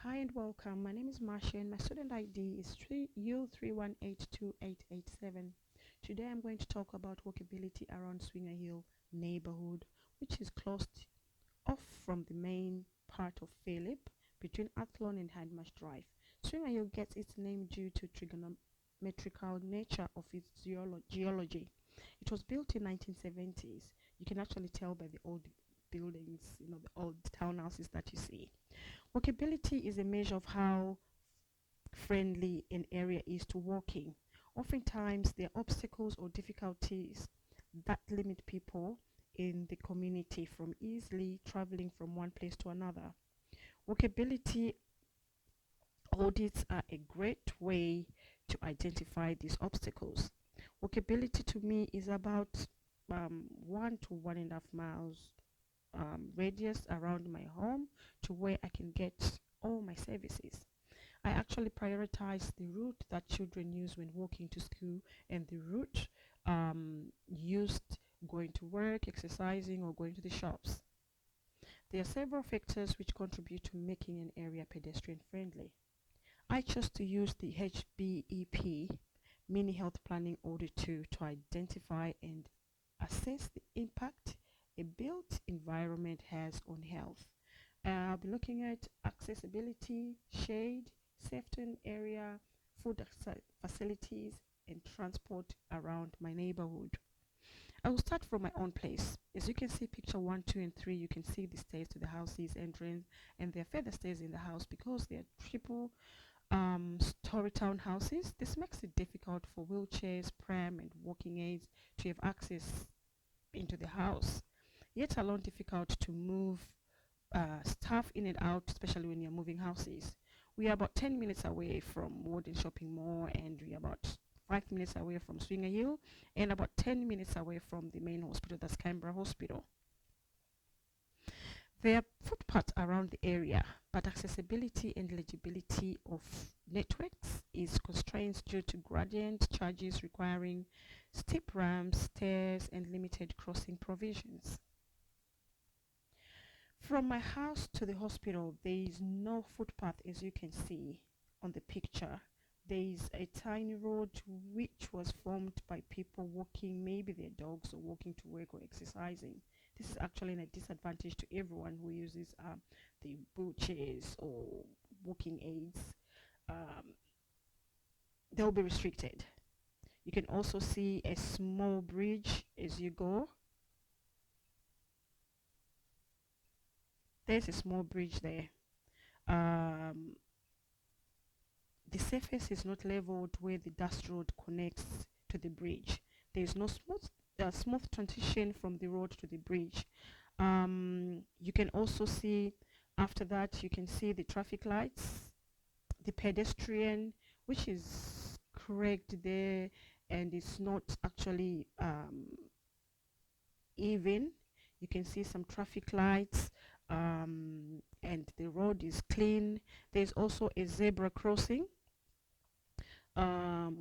Hi and welcome. My name is Marcia and my student ID is U31828887. Today I'm going to talk about walkability around Swinger Hill neighborhood, which is closed off from the main part of Philip between Athlone and Hindmarsh Drive. Swinger Hill gets its name due to trigonometrical nature of its geology. It was built in 1970s. You can actually tell by the old buildings, the old townhouses that you see. Walkability is a measure of how friendly an area is to walking. Oftentimes, there are obstacles or difficulties that limit people in the community from easily traveling from one place to another. Walkability audits are a great way to identify these obstacles. Walkability to me is about 1 to 1.5 miles radius around my home to where I can get all my services. I actually prioritize the route that children use when walking to school and the route used going to work, exercising, or going to the shops. There are several factors which contribute to making an area pedestrian friendly. I chose to use the HBEP Mini Health Planning Audit tool to identify and assess the impact a built environment has on health. I'll be looking at accessibility, shade, safety in area, food facilities, and transport around my neighborhood. I will start from my own place. As you can see, picture 1, 2, and 3, you can see the stairs to the house's entrance, and there are further stairs in the house because they are triple story townhouses. This makes it difficult for wheelchairs, pram, and walking aids to have access into the house, yet alone difficult to move stuff in and out, especially when you're moving houses. We are about 10 minutes away from Warden Shopping Mall, and we are about 5 minutes away from Swinger Hill, and about 10 minutes away from the main hospital, that's Canberra Hospital. There are footpaths around the area, but accessibility and legibility of networks is constrained due to gradient charges requiring steep ramps, stairs, and limited crossing provisions. From my house to the hospital, there is no footpath as you can see on the picture. There is a tiny road which was formed by people walking, maybe their dogs, or walking to work or exercising. This is actually a disadvantage to everyone who uses the wheelchairs or walking aids. They'll be restricted. You can also see a small bridge as you go. There's a small bridge there. Um, the surface is not leveled where the dust road connects to the bridge. There is no smooth transition from the road to the bridge. You can also see, after that, you can see the traffic lights, the pedestrian, which is correct there, and it's not actually even. You can see some traffic lights, and the road is clean. There's also a zebra crossing,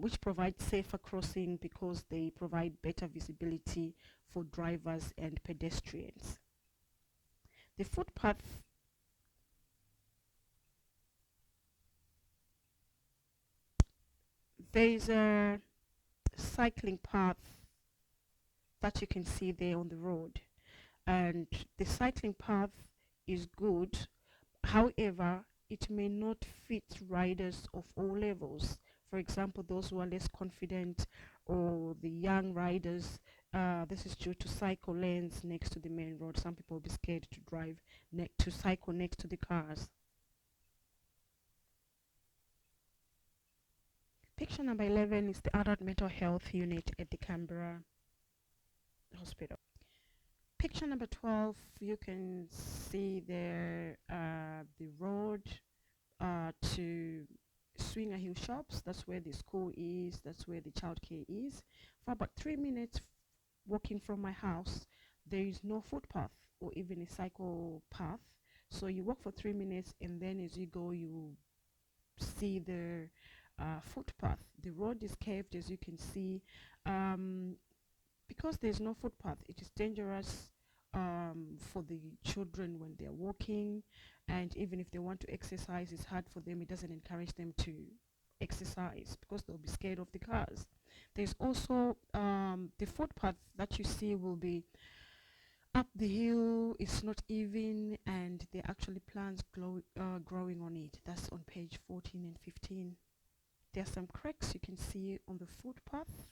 which provides safer crossing because they provide better visibility for drivers and pedestrians. The footpath there is a cycling path that you can see there on the road, and the cycling path is good. However, it may not fit riders of all levels. For example, those who are less confident or the young riders. This is due to cycle lanes next to the main road. Some people will be scared to drive to cycle next to the cars. Picture number 11 is the adult mental health unit at the Canberra Hospital. Picture number 12, you can see there the road to Swinger Hill Shops. That's where the school is, that's where the childcare is. For about 3 minutes walking from my house, there is no footpath or even a cycle path. So you walk for 3 minutes, and then as you go, you see the footpath. The road is curved, as you can see. Because there's no footpath, it is dangerous for the children when they're walking. and even if they want to exercise, it's hard for them. It doesn't encourage them to exercise because they'll be scared of the cars. There's also the footpath that you see will be up the hill. It's not even, and there are actually plants growing on it. That's on page 14 and 15. There are some cracks you can see on the footpath,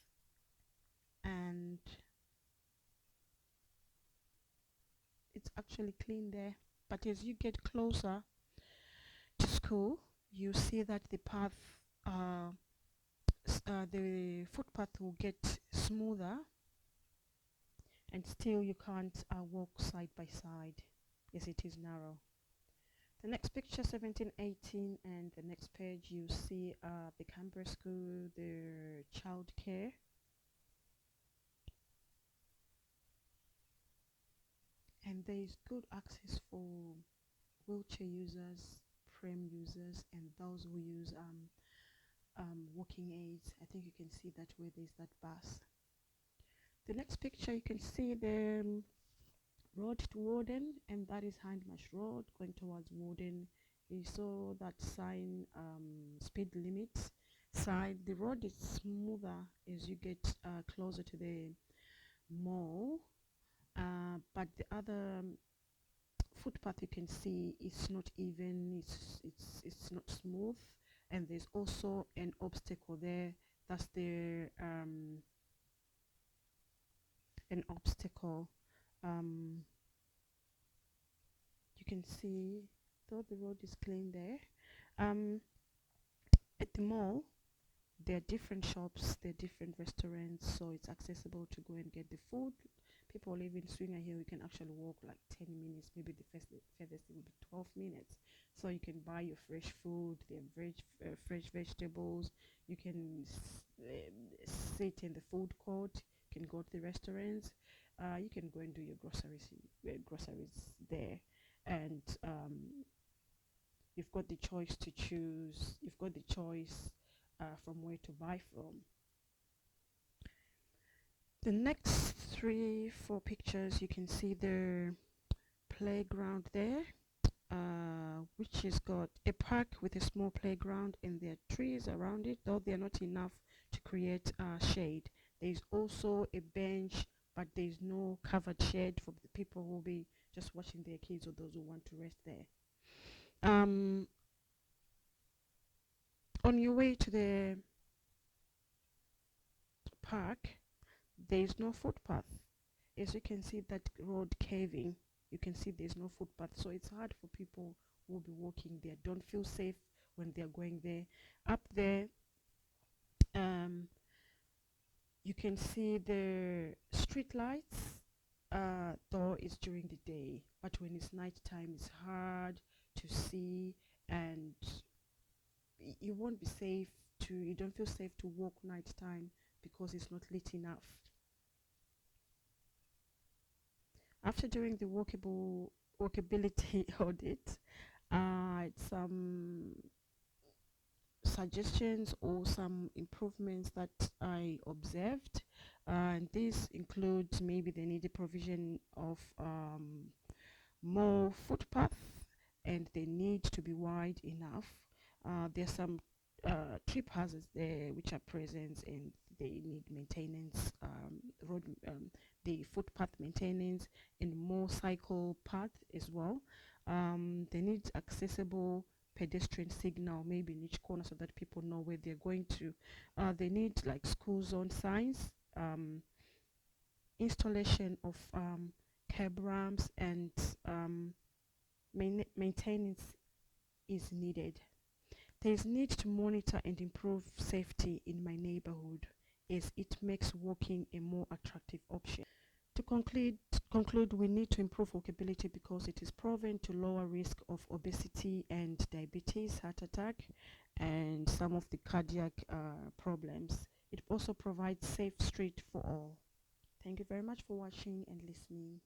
and it's actually clean there. But as you get closer to school, you see that the path, the footpath will get smoother, and still you can't walk side by side as it is narrow. The next picture, 17, 18, and the next page, you see the Canberra School, the child care. And there is good access for wheelchair users, frame users, and those who use walking aids. I think you can see that where there's that bus. The next picture, you can see the road to Warden, and that is Hindmarsh Road going towards Warden. You saw that sign, speed limit sign. The road is smoother as you get closer to the mall, but the other footpath you can see it's not even, it's not smooth, and there's also an obstacle there. That's the an obstacle. You can see, though the road is clean there, at the mall there are different shops, there are different restaurants, so it's accessible to go and get the food. People live in Swinger here, you can actually walk like 10 minutes, maybe the furthest will be 12 minutes. So you can buy your fresh food, the fresh vegetables. You can sit in the food court, you can go to the restaurants, you can go and do your groceries there. And you've got the choice to choose, you've got the choice from where to buy from. The next 3-4 pictures, you can see the playground there, which has got a park with a small playground, and there are trees around it, though they're not enough to create shade. There's also a bench, but there's no covered shade for the people who will be just watching their kids or those who want to rest there. On your way to the park, there is no footpath. As you can see that road caving, you can see there's no footpath, so it's hard for people who will be walking there. Don't feel safe when they're going there. Up there, you can see the street lights, though it's during the day, but when it's night time it's hard to see, and you won't be safe you don't feel safe to walk night time because it's not lit enough. After doing the walkability audit, some suggestions or some improvements that I observed, and this includes maybe they need a provision of more footpath, and they need to be wide enough. There's some trip hazards there which are present, and they need maintenance, the footpath maintenance, and more cycle path as well. They need accessible pedestrian signal maybe in each corner so that people know where they're going to. They need like school zone signs, installation of curb ramps, and maintenance is needed. There is need to monitor and improve safety in my neighborhood, as it makes walking a more attractive option. To conclude, we need to improve walkability because it is proven to lower risk of obesity and diabetes, heart attack, and some of the cardiac problems. It also provides safe street for all. Thank you very much for watching and listening.